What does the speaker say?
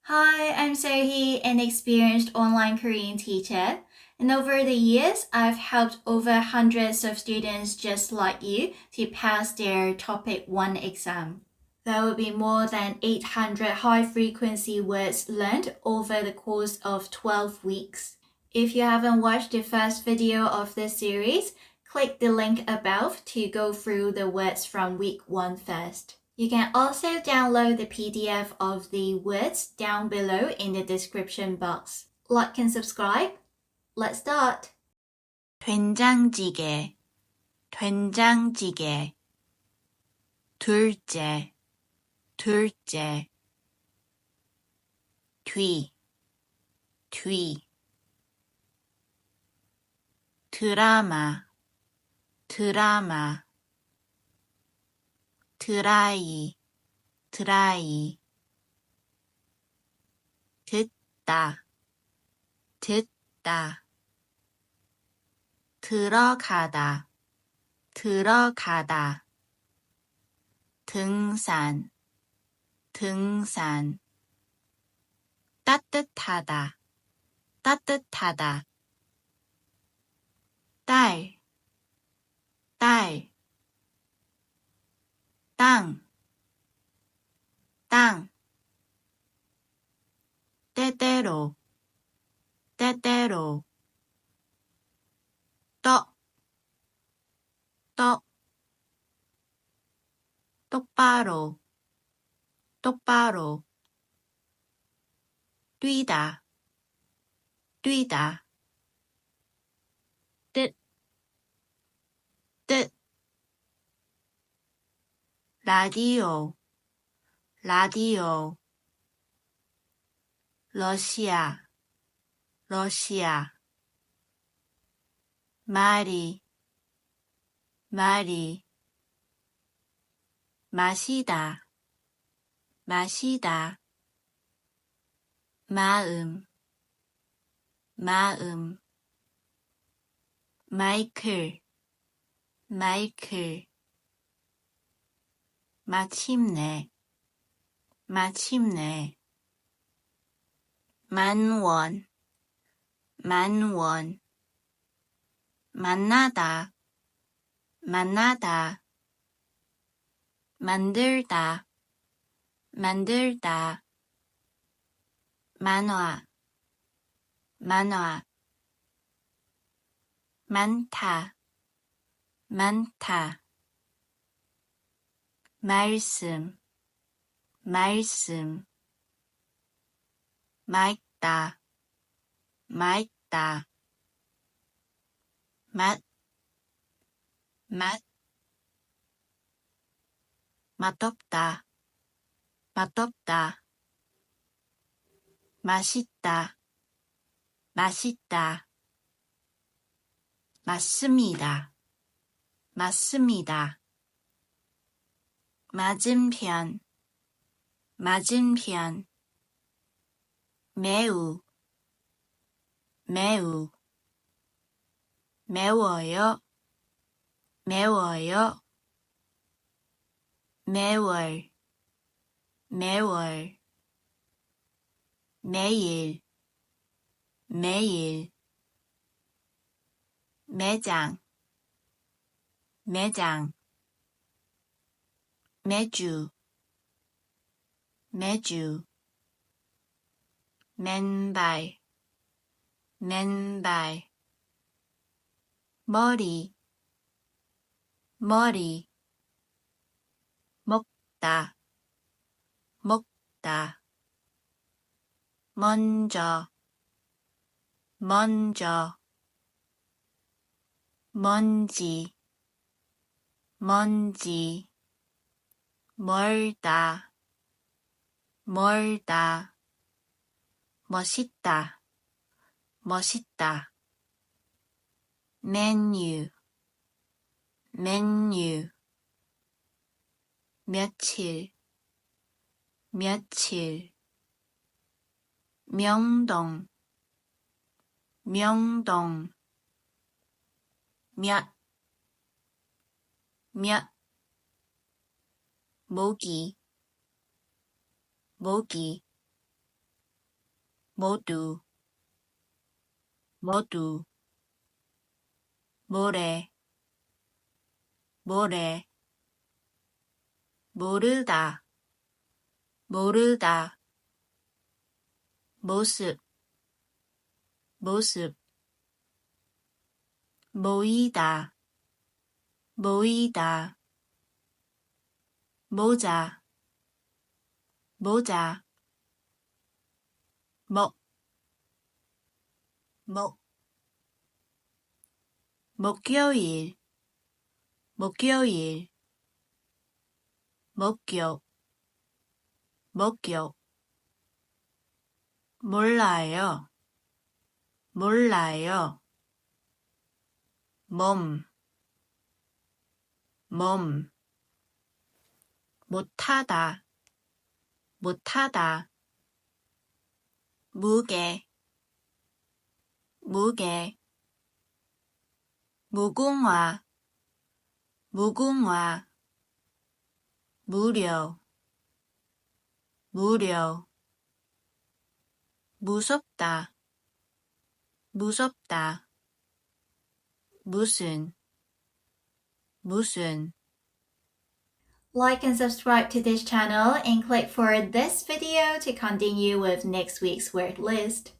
Hi, I'm Sohee, an experienced online Korean teacher. And over the years, I've helped over hundreds of students just like you to pass their Topic 1 exam. There will be more than 800 high frequency words learned over the course of 12 weeks. If you haven't watched the first video of this series, click the link above to go through the words from week 1 first. You can also download the PDF of the words down below in the description box. Like and subscribe. Let's start. 된장찌개, 된장찌개. 둘째, 둘째. 뒤, 뒤. 드라마, 드라마. 드라이, 드라이. 듣다, 듣다. 들어가다, 들어가다. 등산, 등산. 따뜻하다, 따뜻하다. 딸, 딸. 땅, 땅. 때때로, 때때로. 떡, 떡. 똑바로, 똑바로. 뛰다, 뛰다. 뜻, 뜻. 라디오, 라디오. 러시아, 러시아. 말이, 말이. 마시다, 마시다. 마음, 마음. 마이클, 마이클. 마침내, 마침내. 만원, 만원. 만나다, 만나다. 만들다, 만들다. 만화, 만화. 많다, 많다. 말씀, 말씀. 맑다, 맑다. 맛, 맛. 맛없다, 맛없다. 맛있다, 맛있다. 맞습니다, 맞습니다. 맞은편, 맞은편. 매우, 매우. 매워요, 매워요. 매월, 매월. 매일, 매일. 매장, 매장. 매주, 매주. 맨발, 맨발. 머리, 머리. 먹다, 먹다. 먼저, 먼저. 먼지, 먼지. 멀다, 멀다. 멋있다, 멋있다. 메뉴, 메뉴. 며칠, 며칠. 명동, 명동. 몇, 몇. 모기, 모기. 모두 모두 모래 모래 모르다 모르다 모습 모습 모이다 모이다 모자 모자 목요일 목요일 목욕 목욕 몰라요 몰라요 몸 못하다 못하다 무게 무게 무궁화 무궁화 무료 무료 무섭다 무섭다 무슨 Like and subscribe to this channel and click for this video to continue with next week's word list.